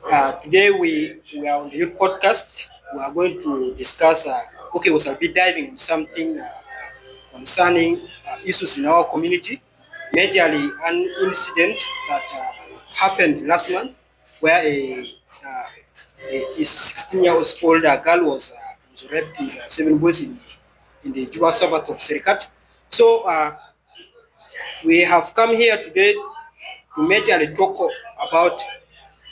Today we are on the youth podcast. We are going to discuss. We shall be diving on something concerning issues in our community. Majorly, an incident that happened last month, where a 16-year-old girl was raped with seven boys in the Juba suburb of Serikat. So we have come here today to majorly talk about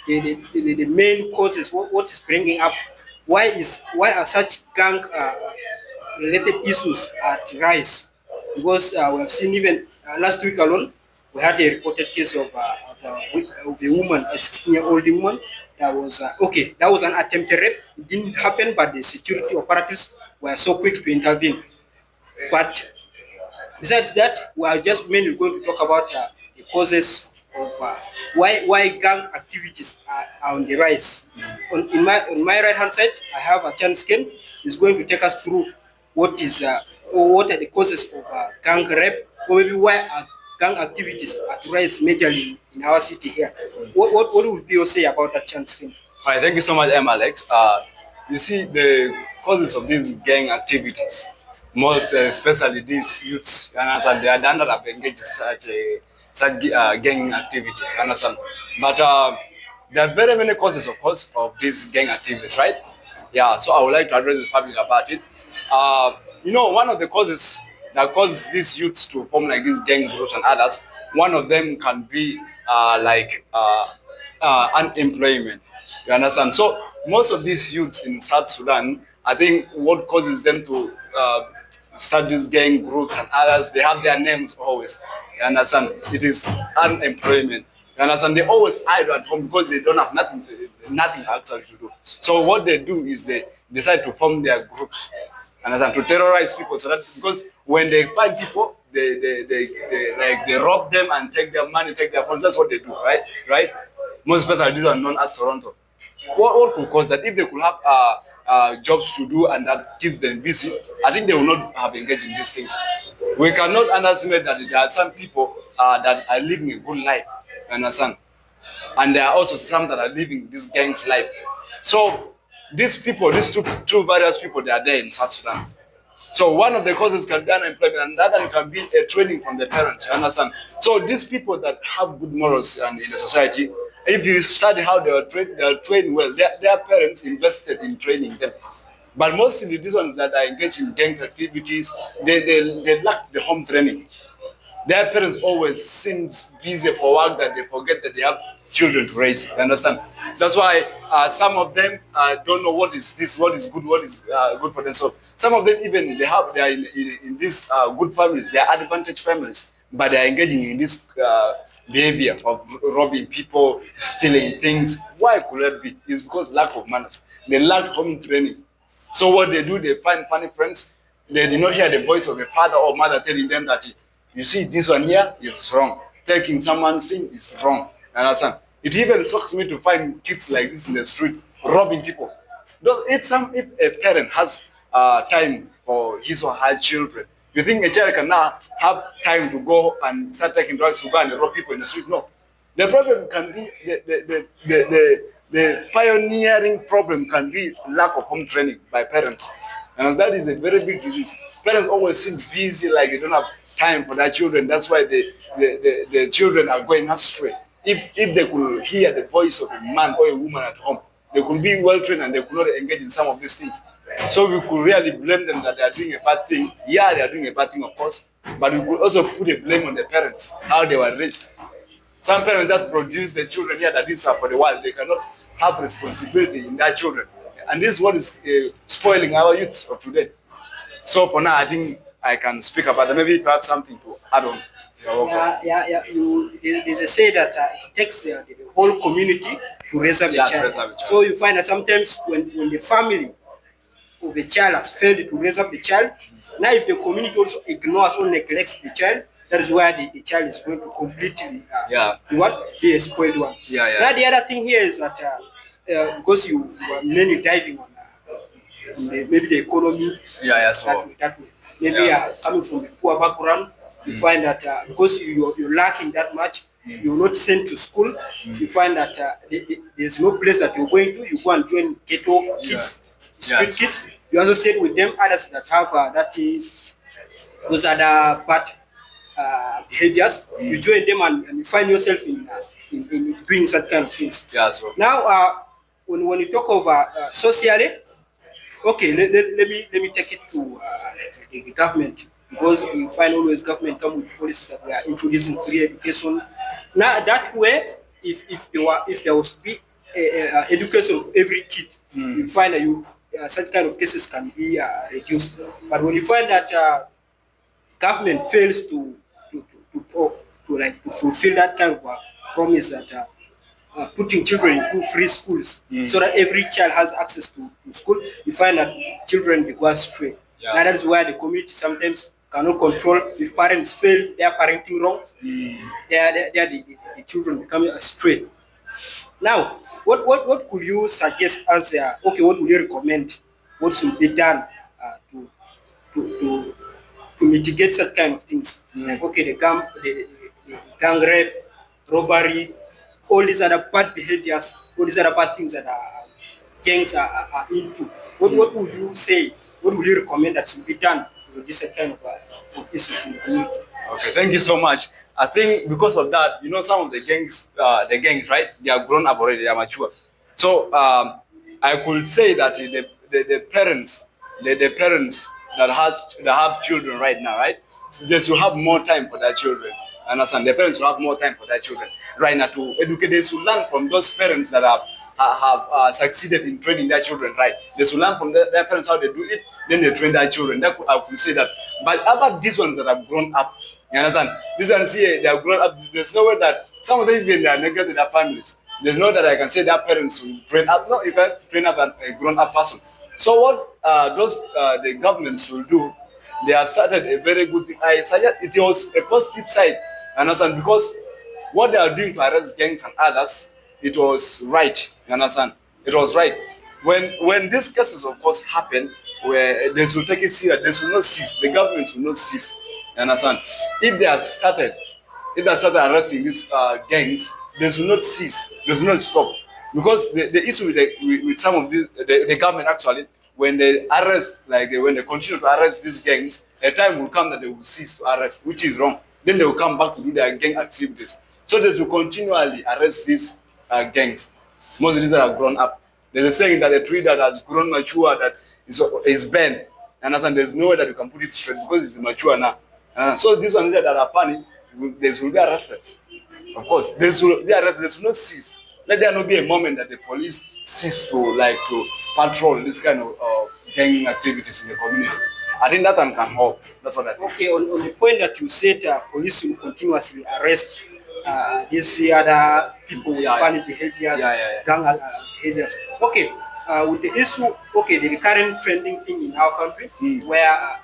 the main causes, what is bringing up, why are such gang related issues at rise? Because we have seen even last week alone, we had a reported case of a woman, a 16-year-old woman, that was an attempted rape. It didn't happen, but the security operatives were so quick to intervene. But besides that, we are just mainly going to talk about the causes of why gang activities are on the rise. On my right hand side, I have a chance Ken who's going to take us through what are the causes of gang rape, or maybe why are gang activities at rise majorly in our city here. What would you say about that, chance Ken? All right, thank you so much, Alex. You see, the causes of these gang activities, most especially these youths, you understand, they are not have engaged in such gang activities, you understand. But there are very many causes, of course, of these gang activities, right? Yeah, so I would like to address this public about it. One of the causes that causes these youths to form like these gang groups and others, one of them can be unemployment. You understand? So most of these youths in South Sudan, I think what causes them to start these gang groups and others, they have their names always. You understand? It is unemployment. You understand? They always idle at home because they don't have nothing actually to do. So what they do is they decide to form their groups. Understand? To terrorize people, so that because when they find people, they rob them and take their money, take their phones. That's what they do, right? Right? Most especially these are known as Toronto. What could cause that? If they could have jobs to do and that keeps them busy, I think they will not have engaged in these things. We cannot underestimate that there are some people that are living a good life. You understand? And there are also some that are living this gang's life. So these people, these two various people, they are there in South Sudan. So one of the causes can be unemployment, and the other can be a training from the parents. You understand? So these people that have good morals and in the society, if you study how they are trained well. Their parents invested in training them. But mostly these ones that are engaged in gang activities, they lack the home training. Their parents always seem busy for work that they forget that they have children to raise. You understand? That's why some of them don't know what is this, what is good, what is good for themselves. Some of them even they are in these good families, they are advantaged families, but they are engaging in this behavior of robbing people, stealing things. Why could that be? It's because lack of manners. They lack home training. So what they do, they find funny friends. They do not hear the voice of a father or mother telling them that you see this one here is wrong. Taking someone's thing is wrong. Understand? It even shocks me to find kids like this in the street robbing people. If a parent has time for his or her children, you think a child can now have time to go and start taking drugs to go and rob people in the street? No. The problem can be the pioneering problem can be lack of home training by parents. And that is a very big disease. Parents always seem busy, like they don't have time for their children. That's why the children are going astray. If they could hear the voice of a man or a woman at home, they could be well trained and they could not engage in some of these things. So we could really blame them that they are doing a bad thing. Yeah, they are doing a bad thing, of course, but we could also put a blame on the parents, how they were raised. Some parents just produce the children here that these are for the world. They cannot have responsibility in their children. And this is what is spoiling our youths of today. So for now, I think I can speak about that. Maybe you have something to add on. Yeah. There's a say that it takes the whole community to raise up the child. So you find that sometimes when the family of the child has failed to raise up the child, now if the community also ignores or neglects the child, that is where the child is going to completely be a spoiled one. Now the other thing here is that because you are mainly diving on maybe the economy, that way. Maybe coming from a poor background, you find that because you're lacking that much, you're not sent to school. You find that there's no place that you're going to. You go and join ghetto kids, street kids. You associate with them, others that have those other bad behaviors. You join them and you find yourself in doing such kind of things. Yeah, so Now, when you talk about socially, okay, let me take it to like the government, because you find always government come with policies that we are introducing free education. Now that way, if there was to be education of every kid, you find that you such kind of cases can be reduced. But when you find that government fails to fulfill that kind of promise that putting children into free schools so that every child has access to school, you find that children they go astray. Yeah. Now that is why the community sometimes cannot control. If parents fail, they are parenting wrong. The children becoming astray. Now, what could you suggest as okay? What would you recommend? What should be done to to to mitigate such kind of things? Like okay, the gang rape, robbery, all these other bad behaviors, all these other bad things that gangs are into. What would you say? What would you recommend that should be done with this kind of issues in the community? okay, thank you so much. I think because of that, some of the gangs, right? They are grown up already, they are mature. So I could say that the parents, the parents that have children right now, right? So they should have more time for their children. Understand? The parents should have more time for their children right now to educate. They should learn from those parents that have succeeded in training their children, right? They should learn from their parents how they do it, then they train their children. I could say that. But about these ones that have grown up, you understand? These ones here, they have grown up. There's no way that some of them even they are neglected their families. There's no that I can say their parents will train up. No, you can't train up a grown-up person. So what the governments will do, they have started a very good thing. I suggest it was a positive side, understand? Because what they are doing to arrest gangs and others, it was right. You understand? It was right. When these cases, of course, happen, where they should take it serious, they should not cease. The government should not cease. You understand? If they have started arresting these gangs, they should not cease. They should not stop. Because the issue with some of the government actually, when they arrest, when they continue to arrest these gangs, a time will come that they will cease to arrest, which is wrong. Then they will come back to do their gang activities. So they will continually arrest these gangs. Most of these are grown up. There's a saying that a tree that has grown mature that is bent, and there's no way that you can put it straight because it's mature now. So these ones that are funny, they will be arrested. Of course, they should be arrested. They should not cease. Let there not be a moment that the police cease to patrol this kind of gang activities in the community. I think that one can help. That's what I think. Okay, on the point that you said, police will continuously arrest these other people with funny behaviors, gang behaviors. Okay, with the issue, okay, the current trending thing in our country, where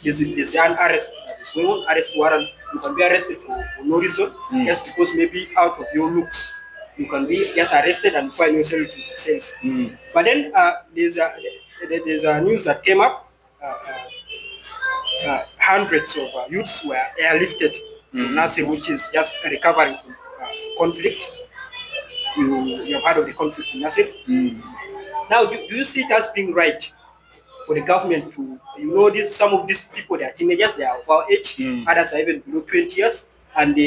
there's an arrest that is going on, arrest warrant, you can be arrested for no reason, just because maybe out of your looks, you can be just arrested and find yourself in the cells. But then there's a news that came up. Hundreds of youths were airlifted to Nasir, which is just recovering from conflict. You have heard of the conflict in Nasir. Now, do you see it as being right for the government to, some of these people, they are teenagers, they are of our age, others are even below 20 years, and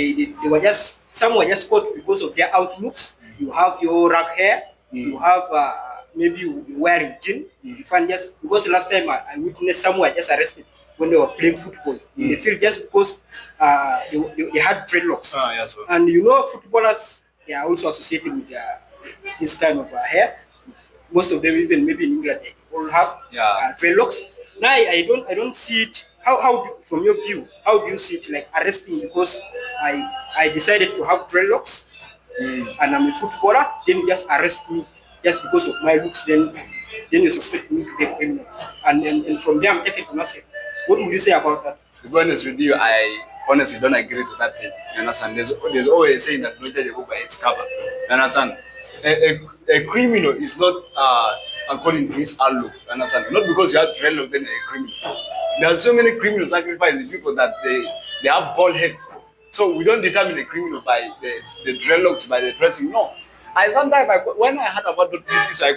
some were just caught because of their outlooks. You have your rag hair, you have maybe you wearing jean. You find just because last time I witnessed someone just arrested when they were playing football in the field just because they had dreadlocks. And footballers, they are also associated with this kind of hair. Most of them, even maybe in England, they all have dreadlocks. Now I don't see it. From your view, how do you see it, like arresting because I decided to have dreadlocks and I'm a footballer, then you just arrest me just because of my looks, then you suspect me to be a criminal. And from there I'm taken to Nasir. What would you say about that? To be honest with you, I honestly don't agree to that thing. You understand? There's always a saying that no judge a book by its cover. You understand? A criminal is not according to his outlook. You understand? Not because you have dreadlock, then you're a criminal. There are so many criminal sacrifices people that they have bald heads. So we don't determine a criminal by the dreadlocks, by the dressing. No. I sometimes, when I heard about this issue, I